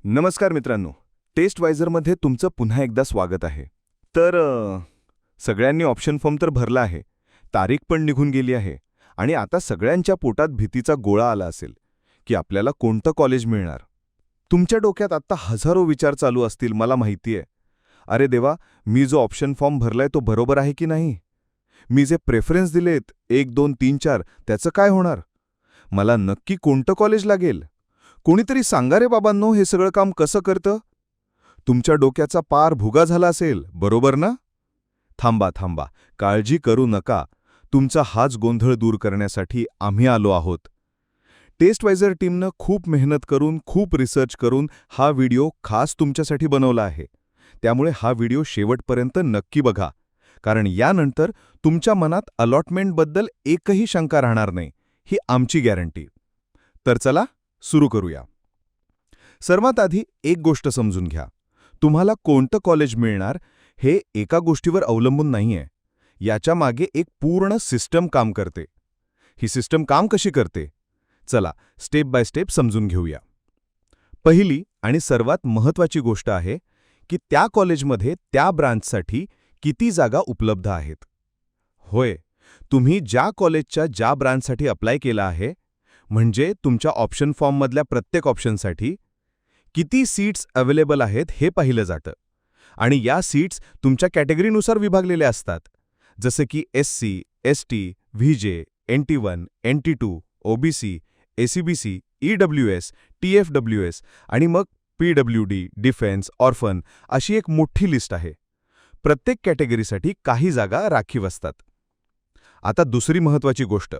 नमस्कार मित्रांनो, टेस्टवायझरमध्ये तुमचं पुन्हा एकदा स्वागत आहे. सगळ्यांनी ऑप्शन फॉर्म तर भरला आहे, तारीख पण निघून गेली आहे आणि आता सगळ्यांच्या पोटात भीतीचा गोळा आला असेल की आपल्याला कोणतं कॉलेज मिळणार. तुमच्या डोक्यात आत्ता हजारो विचार चालू असतील, मला माहिती आहे. अरे देवा, मी जो ऑप्शन फॉर्म भरलाय तो बरोबर आहे की नाही? मी जे प्रेफरन्स दिलेत 1, 2, 3, 4 त्याचं काय होणार? मला नक्की कोणतं कॉलेज लागेल? कोणीतरी सांगा रे बाबांनो, हे सगळं काम कसं करतं? तुमच्या डोक्याचा पार भुगा झाला असेल, बरोबर ना? थांबा, काळजी करू नका. तुमचा हाच गोंधळ दूर करण्यासाठी आम्ही आलो आहोत. टेस्टवायझर टीमनं खूप मेहनत करून, खूप रिसर्च करून हा व्हिडिओ खास तुमच्यासाठी बनवला आहे. त्यामुळे हा व्हिडिओ शेवटपर्यंत नक्की बघा, कारण यानंतर तुमच्या मनात अलॉटमेंटबद्दल एकही शंका राहणार नाही, ही आमची गॅरंटी. तर चला सुरू करूया. सर्वात आधी एक गोष्ट समजून घ्या. तुम्हाला कोणतं कॉलेज मिळणार हे एका गोष्टीवर अवलंबून नाहीये. याच्या मागे एक पूर्ण सिस्टम काम करते. ही सिस्टम काम कशी करते? चला स्टेप बाय स्टेप समजून घेऊया. पहिली आणि सर्वात महत्त्वाची गोष्ट आहे की त्या कॉलेजमध्ये त्या ब्रांचसाठी किती जागा उपलब्ध आहेत. होय, तुम्ही ज्या कॉलेजच्या ज्या ब्रांचसाठी अप्लाय केला आहे, म्हणजे तुमच्या ऑप्शन फॉर्ममधल्या प्रत्येक ऑप्शनसाठी किती सीट्स अवेलेबल आहेत हे पाहिलं जातं. आणि या सीट्स तुमच्या कॅटेगरीनुसार विभागलेल्या असतात, जसे की SC, ST, VJ, NT1, NT2, OBC, ACBC, EWS, TFWS आणि मग PWD, डिफेन्स, ऑर्फन अशी एक मोठी लिस्ट आहे. प्रत्येक कॅटेगरीसाठी काही जागा राखीव असतात. आता दुसरी महत्त्वाची गोष्ट,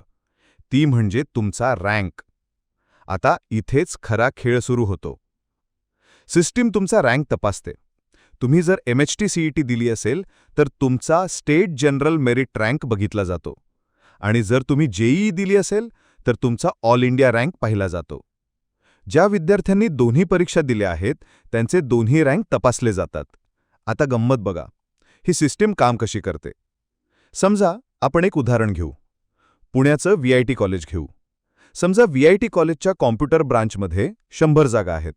ती म्हणजे तुमचा रँक. आता इथेच खरा खेळ सुरू होतो. सिस्टीम तुमचा रँक तपासते. तुम्ही जर MHT CET दिली असेल तर तुमचा स्टेट जनरल मेरिट रँक बघितला जातो, आणि जर तुम्ही JEE दिली असेल तर तुमचा ऑल इंडिया रँक पाहिला जातो. ज्या विद्यार्थ्यांनी दोन्ही परीक्षा दिल्या आहेत त्यांचे दोन्ही रँक तपासले जातात. आता गंमत बघा, ही सिस्टीम काम कशी करते. समजा आपण एक उदाहरण घेऊ. पुण्याचं VIT कॉलेज घेऊ. समजा VIT कॉलेजच्या कॉम्प्युटर ब्रांचमध्ये 100 जागा आहेत.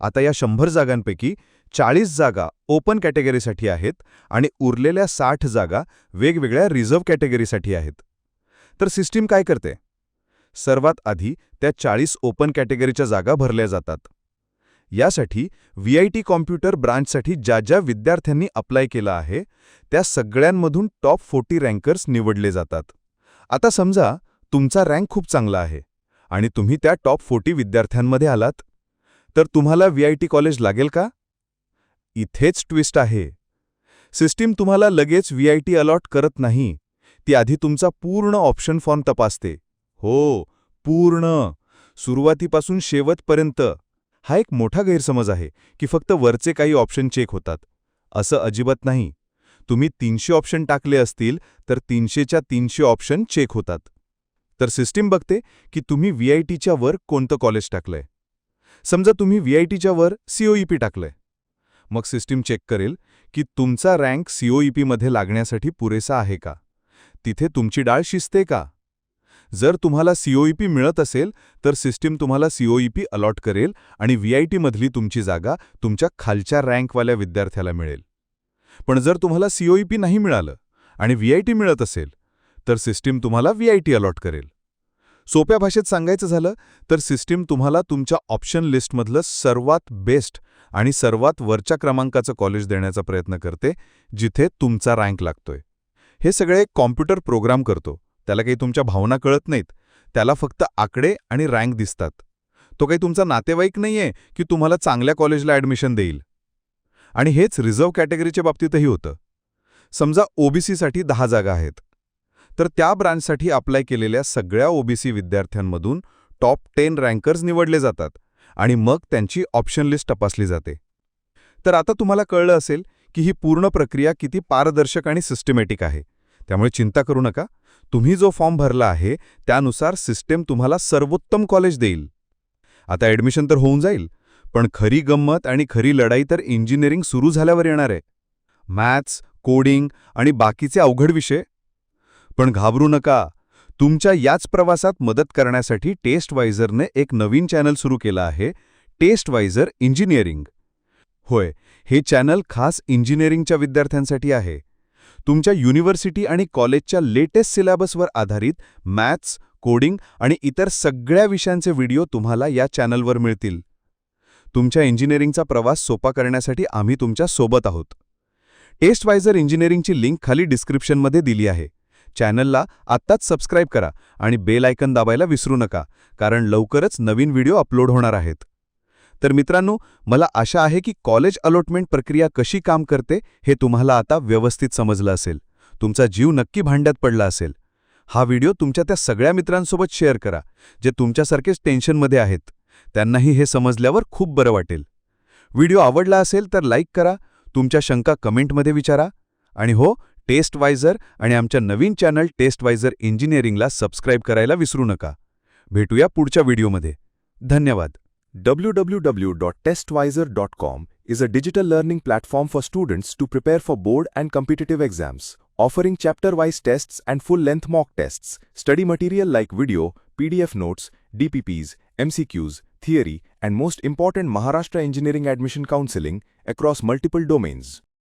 आता या 100 जागांपैकी 40 जागा ओपन कॅटेगरीसाठी आहेत आणि उरलेल्या 60 जागा वेगवेगळ्या रिझर्व्ह कॅटेगरीसाठी आहेत. तर सिस्टीम काय करते? सर्वात आधी त्या 40 ओपन कॅटेगरीच्या जागा भरल्या जातात. यासाठी VIT कॉम्प्युटर ब्रांचसाठी ज्या विद्यार्थ्यांनी अप्लाय केला आहे त्या सगळ्यांमधून टॉप 40 रँकर्स निवडले जातात. आता समजा तुमचा रँक खूप चांगला आहे आणि तुम्ही त्या टॉप 40 विद्यार्थ्यांमध्ये आलात, तर तुम्हाला VIT कॉलेज लागेल का? इथेच ट्विस्ट आहे. सिस्टीम तुम्हाला लगेच VIT अलॉट करत नाही. ती आधी तुमचा पूर्ण ऑप्शन फॉर्म तपासते. हो, पूर्ण, सुरुवातीपासून शेवटपर्यंत. हा एक मोठा गैरसमज आहे की फक्त वरचे काही ऑप्शन चेक होतात. असं अजिबात नाही. तुम्ही 300 ऑप्शन टाकले असतील तर 300च्या 300 ऑप्शन चेक होतात. तर सिस्टीम बघते की तुम्ही VITच्या वर कोणतं कॉलेज टाकलंय. समजा तुम्ही VITच्या वर COEP टाकलंय. मग सिस्टीम चेक करेल की तुमचा रँक COEPमध्ये लागण्यासाठी पुरेसा आहे का, तिथे तुमची डाळ शिजते का. जर तुम्हाला COEP मिळत असेल तर सिस्टीम तुम्हाला COEP अलॉट करेल आणि VITमधली तुमची जागा तुमच्या खालच्या रँकवाल्या विद्यार्थ्याला मिळेल. पण जर तुम्हाला COEP नाही मिळालं आणि VIT मिळत असेल तर सिस्टीम तुम्हाला VIT अलॉट करेल. सोप्या भाषेत सांगायचं झालं तर सिस्टीम तुम्हाला तुमच्या ऑप्शन लिस्टमधलं सर्वात बेस्ट आणि सर्वात वरच्या क्रमांकाचं कॉलेज देण्याचा प्रयत्न करते, जिथे तुमचा रँक लागतोय. हे सगळे कॉम्प्युटर प्रोग्राम करतो. त्याला काही तुमच्या भावना कळत नाहीत. त्याला फक्त आकडे आणि रँक दिसतात. तो काही तुमचा नातेवाईक नाहीये की तुम्हाला चांगल्या कॉलेजला ॲडमिशन देईल. आणि हेच रिझर्व्ह कॅटेगरीच्या बाबतीतही होतं. समजा OBCसाठी 10 जागा आहेत, तर त्या ब्रांचसाठी अप्लाय केलेल्या सगळ्या OBC विद्यार्थ्यांमधून टॉप 10 रँकर्स निवडले जातात आणि मग त्यांची ऑप्शन लिस्ट तपासली जाते. तर आता तुम्हाला कळलं असेल की ही पूर्ण प्रक्रिया किती पारदर्शक आणि सिस्टमॅटिक आहे. त्यामुळे चिंता करू नका. तुम्ही जो फॉर्म भरला आहे त्यानुसार सिस्टीम तुम्हाला सर्वोत्तम कॉलेज देईल. आता ॲडमिशन तर होऊन जाईल, पण खरी गंमत आणि खरी लढाई तर इंजिनिअरिंग सुरू झाल्यावर येणार आहे. मॅथ्स, कोडिंग आणि बाकीचे अवघड विषय. पण घाबरू नका. तुमच्या याच प्रवासात मदत करण्यासाठी टेस्टवायझरने एक नवीन चॅनल सुरू केला आहे, टेस्टवायझर इंजिनिअरिंग. होय, हे चॅनल खास इंजिनिअरिंगच्या विद्यार्थ्यांसाठी आहे. तुमच्या युनिव्हर्सिटी आणि कॉलेजच्या लेटेस्ट सिलेबसवर आधारित मॅथ्स, कोडिंग आणि इतर सगळ्या विषयांचे व्हिडिओ तुम्हाला या चॅनलवर मिळतील. तुमच्या इंजिनिअरिंगचा प्रवास सोपा करण्यासाठी आम्ही तुमच्या सोबत आहोत. टेस्टवायझर इंजिनिअरिंगची लिंक खाली डिस्क्रिप्शनमध्ये दिली आहे. चॅनलला आत्ताच सबस्क्राईब करा आणि बेल आयकन दाबायला विसरू नका, कारण लवकरच नवीन व्हिडिओ अपलोड होणार आहेत. तर मित्रांनो, मला आशा आहे की कॉलेज अलॉटमेंट प्रक्रिया कशी काम करते हे तुम्हाला आता व्यवस्थित समजलं असेल. तुमचा जीव नक्की भांड्यात पडला असेल. हा व्हिडिओ तुमच्या त्या सगळ्या मित्रांसोबत शेअर करा जे तुमच्यासारखेच टेन्शनमध्ये आहेत. त्यांनाही हे समजल्यावर खूप बरं वाटेल. व्हिडिओ आवडला असेल तर लाईक करा, तुमच्या शंका कमेंटमध्ये विचारा आणि हो, टेस्टवायझर आणि आमच्या नवीन चॅनल टेस्टवायझर इंजिनिअरिंगला सबस्क्राईब करायला विसरू नका. भेटूया पुढच्या व्हिडिओमध्ये. धन्यवाद. www.testvisor.com is a digital learning platform for students to prepare for board and competitive exams, offering chapter-wise tests and full-length mock tests, study material like video, PDF notes, DPPs, MCQs, theory, and most important Maharashtra Engineering Admission Counseling across multiple domains.